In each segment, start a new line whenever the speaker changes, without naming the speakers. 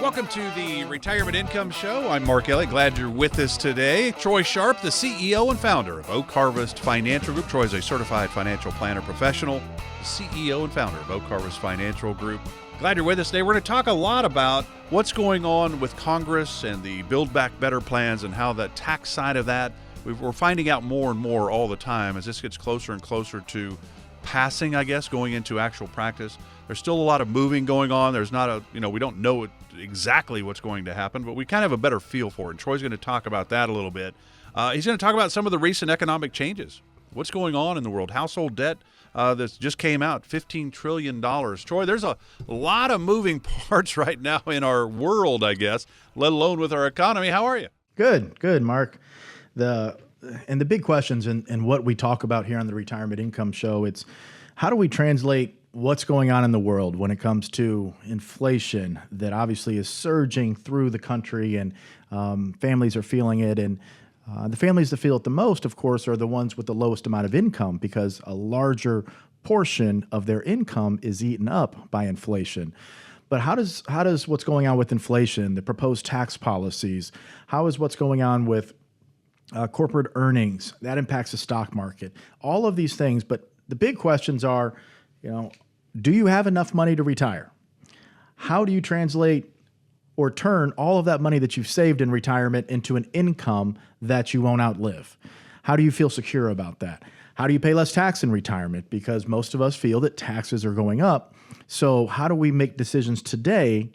Welcome to the Retirement Income Show. I'm Mark Elliott. Glad you're with us today. Troy Sharpe, the CEO and founder of Oak Harvest Financial Group. Troy is a certified financial planner professional, the CEO and founder of Oak Harvest Financial Group. Glad you're with us today. We're going to talk a lot about what's going on with Congress and the Build Back Better plans and how the tax side of that, we're finding out more and more all the time as this gets closer and closer to passing, I guess, going into actual practice. There's still a lot of moving going on. There's not we don't know exactly what's going to happen, but we kind of have a better feel for it. And Troy's going to talk about that a little bit. He's going to talk about some of the recent economic changes. What's going on in the world? Household debt that just came out, $15 trillion. Troy, there's a lot of moving parts right now in our world, I guess, let alone with our economy. How are you?
Good, Mark. The big questions and what we talk about here on the Retirement Income Show, it's how do we translate what's going on in the world when it comes to inflation that obviously is surging through the country, and families are feeling it. And the families that feel it the most, of course, are the ones with the lowest amount of income, because a larger portion of their income is eaten up by inflation. But how does what's going on with inflation, the proposed tax policies, how is what's going on with corporate earnings, that impacts the stock market, all of these things. But the big questions are, do you have enough money to retire? How do you translate or turn all of that money that you've saved in retirement into an income that you won't outlive? How do you feel secure about that? How do you pay less tax in retirement? Because most of us feel that taxes are going up. So how do we make decisions today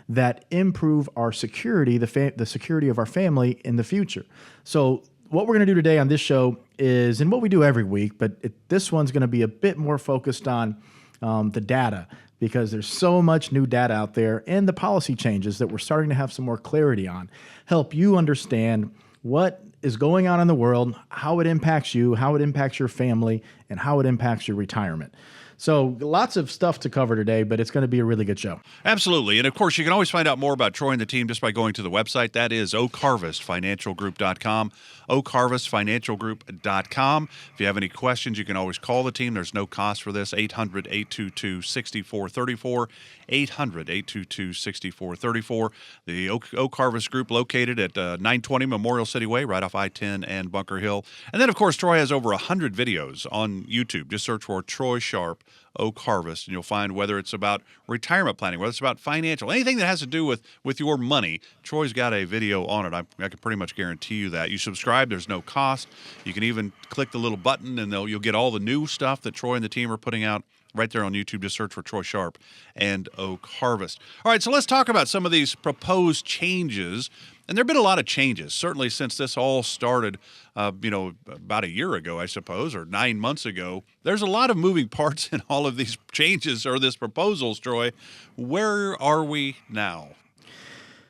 that improve our security, the security of our family in the future? So what we're going to do today on this show is, and what we do every week, but this one's going to be a bit more focused on the data, because there's so much new data out there, and the policy changes that we're starting to have some more clarity on, help you understand what is going on in the world, how it impacts you, how it impacts your family, and how it impacts your retirement. So lots of stuff to cover today, but it's going to be a really good show.
Absolutely. And of course, you can always find out more about Troy and the team just by going to the website. That is oakharvestfinancialgroup.com, oakharvestfinancialgroup.com. If you have any questions, you can always call the team. There's no cost for this. 800-822-6434, 800-822-6434. The Oak Harvest Group located at 920 Memorial City Way, right off I-10 and Bunker Hill. And then, of course, Troy has over 100 videos on YouTube. Just search for Troy Sharpe Oak Harvest, and you'll find whether it's about retirement planning, whether it's about financial, anything that has to do with your money, Troy's got a video on it. I can pretty much guarantee you that. You subscribe, there's no cost. You can even click the little button, and you'll get all the new stuff that Troy and the team are putting out right there on YouTube. Just search for Troy Sharpe and Oak Harvest. All right, so let's talk about some of these proposed changes. And there have been a lot of changes, certainly since this all started, about a year ago, I suppose, or 9 months ago. There's a lot of moving parts in all of these changes or these proposals, Troy. Where are we now?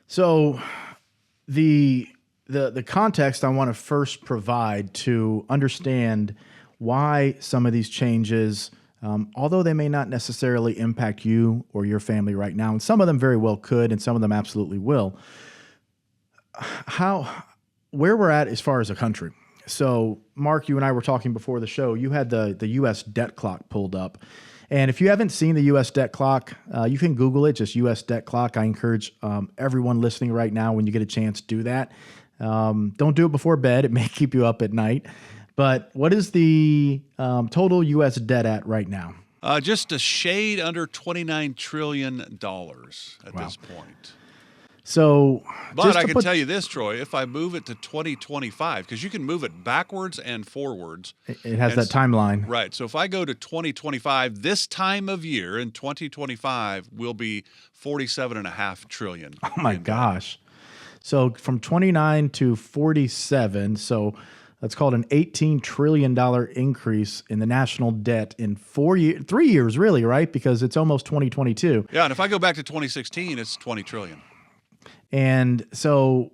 So the context I want to first provide to understand why some of these changes, although they may not necessarily impact you or your family right now, and some of them very well could, and some of them absolutely will, where we're at as far as a country. So, Mark, you and I were talking before the show. You had the U.S. debt clock pulled up. And if you haven't seen the U.S. debt clock, you can Google it, just U.S. debt clock. I encourage everyone listening right now, when you get a chance, do that. Don't do it before bed. It may keep you up at night. But what is the total U.S. debt at right now?
Just a shade under $29 trillion at this point.
So,
but I can tell you this, Troy, if I move it to 2025, because you can move it backwards and forwards.
It has that timeline.
Right. So if I go to 2025, this time of year in 2025 will be $47.5 trillion.
Oh, my gosh. So from 29 to 47, so that's called an $18 trillion increase in the national debt in 3 years, really, right? Because it's almost 2022.
Yeah, and if I go back to 2016, it's $20 trillion.
And so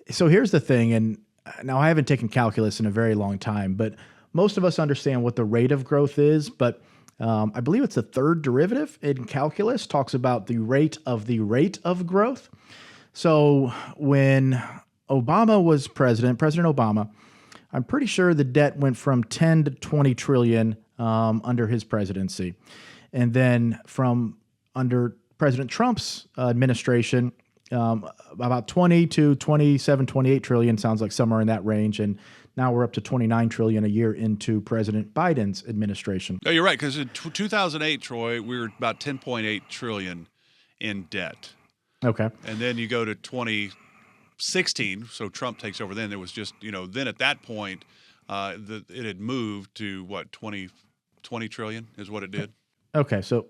here's the thing, and now I haven't taken calculus in a very long time, but most of us understand what the rate of growth is, but I believe it's the third derivative in calculus, talks about the rate of growth. So when Obama was President Obama, I'm pretty sure the debt went from 10 to 20 trillion under his presidency. And then from under President Trump's administration, about 20 to 27, 28 trillion sounds like somewhere in that range. And now we're up to 29 trillion a year into President Biden's administration.
No, you're right. Because in 2008, Troy, we were about 10.8 trillion in debt.
Okay.
And then you go to 2016, so Trump takes over. Then it was just, then at that point, it had moved to what, 20 trillion is what it did.
Okay, so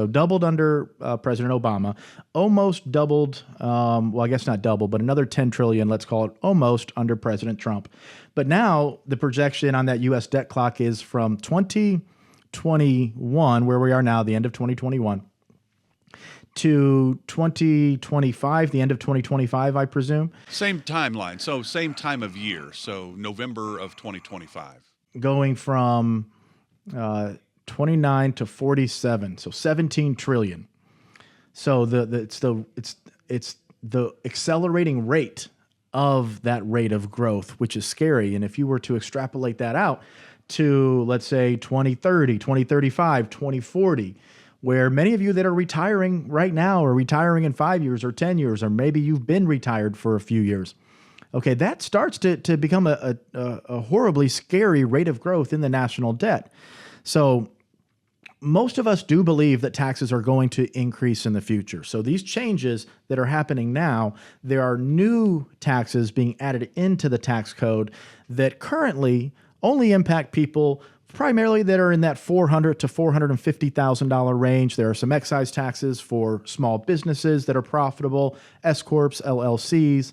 doubled under President Obama, almost doubled, well, I guess not double, but another 10 trillion, let's call it almost, under President Trump. But now the projection on that U.S. debt clock is from 2021, where we are now, the end of 2021, to 2025, the end of 2025, I presume.
Same timeline, so same time of year, so November of 2025.
Going from 29 to 47, so 17 trillion. So it's the accelerating rate of that rate of growth, which is scary. And if you were to extrapolate that out to, let's say, 2030, 2035, 2040, where many of you that are retiring right now are retiring in 5 years or 10 years, or maybe you've been retired for a few years. Okay, that starts to become a horribly scary rate of growth in the national debt. So most of us do believe that taxes are going to increase in the future. So these changes that are happening now, there are new taxes being added into the tax code that currently only impact people primarily that are in that $400,000 to $450,000 range. There are some excise taxes for small businesses that are profitable, S corps, LLCs.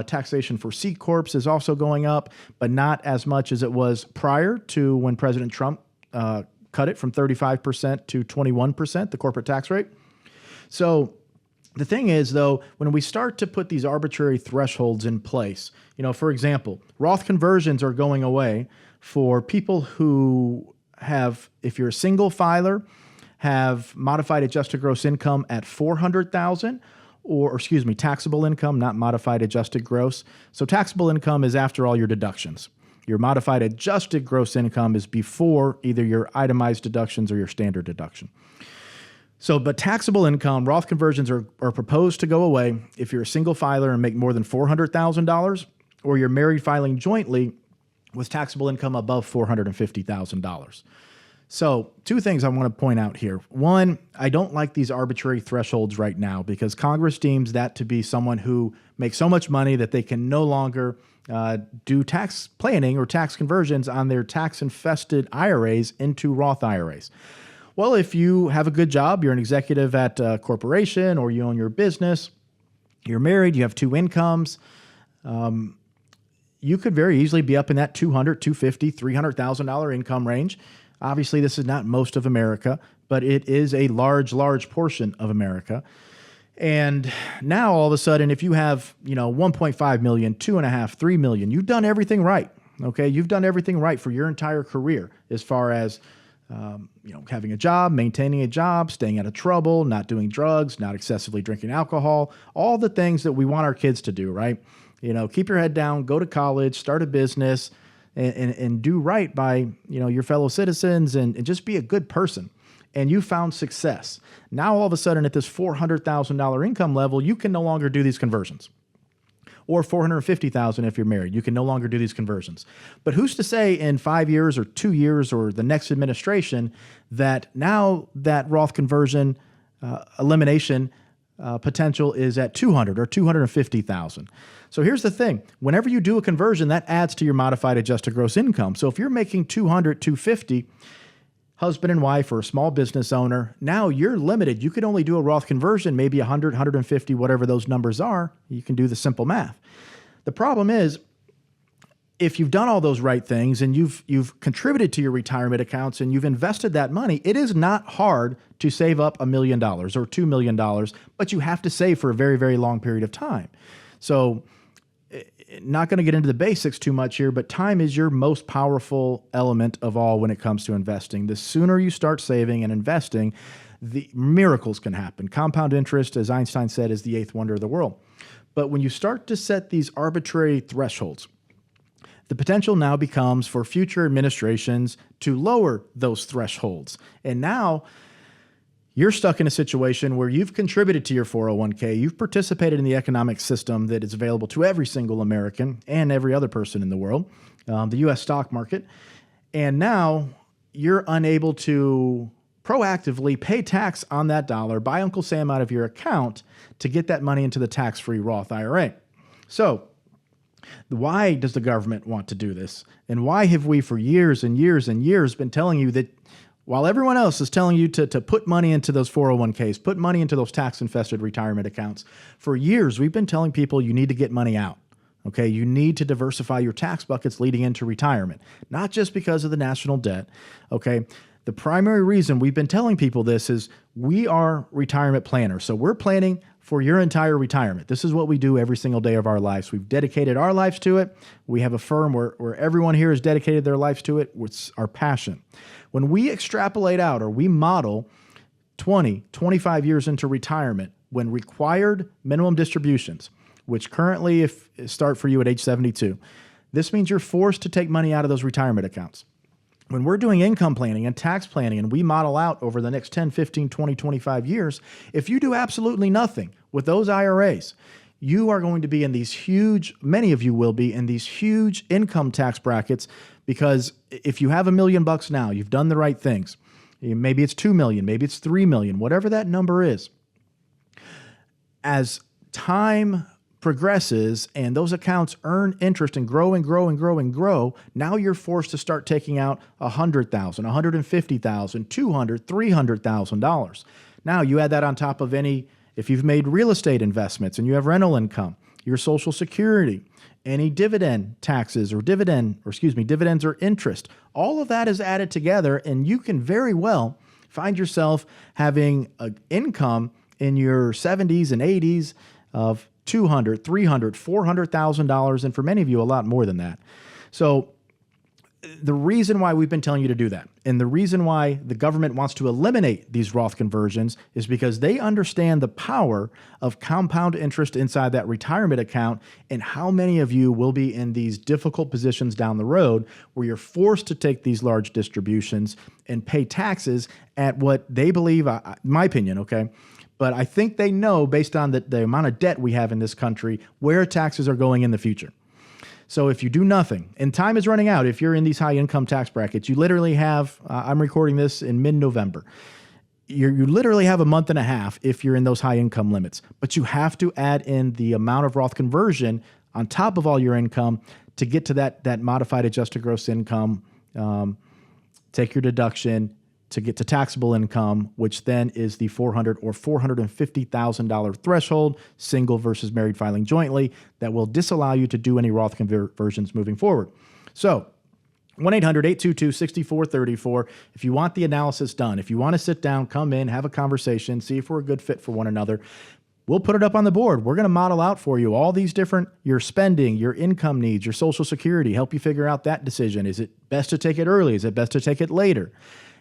Taxation for C corps is also going up, but not as much as it was prior to when President Trump cut it from 35% to 21%, the corporate tax rate. So the thing is, though, when we start to put these arbitrary thresholds in place, for example, Roth conversions are going away for people who have, if you're a single filer, have modified adjusted gross income at $400,000, or taxable income, not modified adjusted gross. So taxable income is after all your deductions. Your modified adjusted gross income is before either your itemized deductions or your standard deduction. So, but taxable income, Roth conversions are proposed to go away if you're a single filer and make more than $400,000, or you're married filing jointly with taxable income above $450,000. So, two things I want to point out here. One, I don't like these arbitrary thresholds right now because Congress deems that to be someone who makes so much money that they can no longer do tax planning or tax conversions on their tax-infested IRAs into Roth IRAs. Well, if you have a good job, you're an executive at a corporation or you own your business, you're married, you have two incomes, you could very easily be up in that $200,000, $250,000, $300,000 income range. Obviously, this is not most of America, but it is a large, large portion of America. And now all of a sudden, if you have, 1.5 million, 2.5, 3 million, you've done everything right. Okay. You've done everything right for your entire career as far as, having a job, maintaining a job, staying out of trouble, not doing drugs, not excessively drinking alcohol, all the things that we want our kids to do, right? Keep your head down, go to college, start a business, and do right by, your fellow citizens and just be a good person. And you found success. Now, all of a sudden, at this $400,000 income level, you can no longer do these conversions. Or $450,000 if you're married. You can no longer do these conversions. But who's to say in 5 years or 2 years or the next administration that now that Roth conversion elimination potential is at $200,000 or $250,000. So here's the thing. Whenever you do a conversion, that adds to your modified adjusted gross income. So if you're making $200,000, $250,000, husband and wife or a small business owner, now you're limited. You could only do a Roth conversion, maybe 100, 150, whatever those numbers are. You can do the simple math. The problem is, if you've done all those right things and you've contributed to your retirement accounts and you've invested that money, it is not hard to save up $1 million or $2 million, but you have to save for a very, very long period of time. So not going to get into the basics too much here, but time is your most powerful element of all when it comes to investing. The sooner you start saving and investing, the miracles can happen. Compound interest, as Einstein said, is the eighth wonder of the world. But when you start to set these arbitrary thresholds, the potential now becomes for future administrations to lower those thresholds. And now You're stuck in a situation where you've contributed to your 401k, you've participated in the economic system that is available to every single American and every other person in the world, the U.S. stock market, and now you're unable to proactively pay tax on that dollar, buy Uncle Sam out of your account to get that money into the tax-free Roth IRA. So why does the government want to do this? And why have we for years and years and years been telling you that while everyone else is telling you to put money into those 401ks, put money into those tax-infested retirement accounts, for years we've been telling people you need to get money out. Okay, you need to diversify your tax buckets leading into retirement, not just because of the national debt. Okay, the primary reason we've been telling people this is we are retirement planners. So we're planning for your entire retirement. This is what we do every single day of our lives. We've dedicated our lives to it. We have a firm where everyone here has dedicated their lives to it. It's our passion. When we extrapolate out or we model 20, 25 years into retirement, when required minimum distributions, which currently start for you at age 72, this means you're forced to take money out of those retirement accounts. When we're doing income planning and tax planning and we model out over the next 10, 15, 20, 25 years, if you do absolutely nothing with those IRAs, you are going to be in these huge, many of you will be in these huge income tax brackets, because if you have $1 million now, you've done the right things. Maybe it's 2 million, maybe it's 3 million, whatever that number is. As time progresses and those accounts earn interest and grow and grow and grow and grow, now you're forced to start taking out $100,000, $150,000, $200,000, $300,000. Now you add that on top of if you've made real estate investments and you have rental income, your Social Security, any dividend taxes or dividends or interest, all of that is added together, and you can very well find yourself having an income in your 70s and 80s of $200,000, $300,000, $400,000, and for many of you, a lot more than that. So the reason why we've been telling you to do that, and the reason why the government wants to eliminate these Roth conversions, is because they understand the power of compound interest inside that retirement account and how many of you will be in these difficult positions down the road where you're forced to take these large distributions and pay taxes at what they believe, in my opinion, okay? But I think they know, based on the amount of debt we have in this country, where taxes are going in the future. So if you do nothing, and time is running out, if you're in these high income tax brackets, you literally have, I'm recording this in mid-November, you literally have a month and a half if you're in those high income limits, but you have to add in the amount of Roth conversion on top of all your income to get to that modified adjusted gross income, take your deduction to get to taxable income, which then is the $400,000 or $450,000 threshold, single versus married filing jointly, that will disallow you to do any Roth conversions moving forward. So 1-800-822-6434. If you want the analysis done, if you want to sit down, come in, have a conversation, see if we're a good fit for one another, we'll put it up on the board. We're going to model out for you all these different, your spending, your income needs, your Social Security, help you figure out that decision. Is it best to take it early? Is it best to take it later?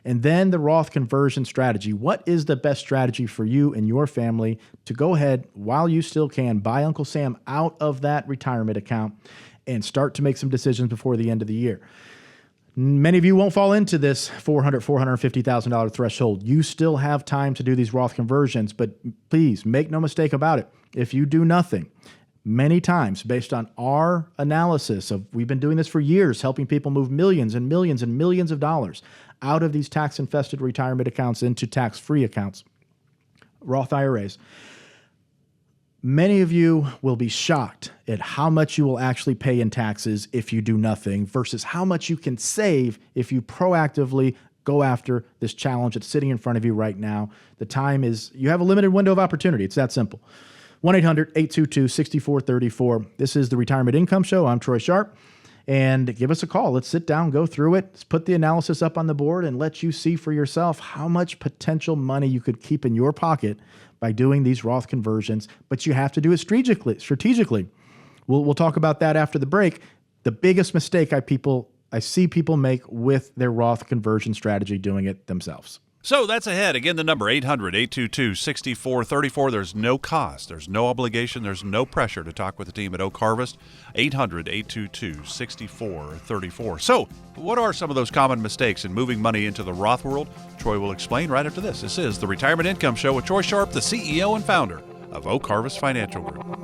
And then the Roth conversion strategy. What is the best strategy for you and your family to go ahead, while you still can, buy Uncle Sam out of that retirement account and start to make some decisions before the end of the year? Many of you won't fall into this $400,000, $450,000 threshold. You still have time to do these Roth conversions, but please make no mistake about it. If you do nothing, many times, based on our analysis we've been doing this for years, helping people move millions and millions and millions of dollars out of these tax-infested retirement accounts into tax-free accounts, Roth IRAs. Many of you will be shocked at how much you will actually pay in taxes if you do nothing versus how much you can save if you proactively go after this challenge that's sitting in front of you right now. The time is, you have a limited window of opportunity. It's that simple. 1-800-822-6434. This is the Retirement Income Show. I'm Troy Sharpe. And give us a call. Let's sit down, go through it. Let's put the analysis up on the board and let you see for yourself how much potential money you could keep in your pocket by doing these Roth conversions. But you have to do it strategically. We'll talk about that after the break. The biggest mistake I see people make with their Roth conversion strategy, doing it themselves.
So that's ahead. Again, the number 800-822-6434. There's no cost. There's no obligation. There's no pressure to talk with the team at Oak Harvest. 800-822-6434. So what are some of those common mistakes in moving money into the Roth world? Troy will explain right after this. This is the Retirement Income Show with Troy Sharpe, the CEO and founder of Oak Harvest Financial Group.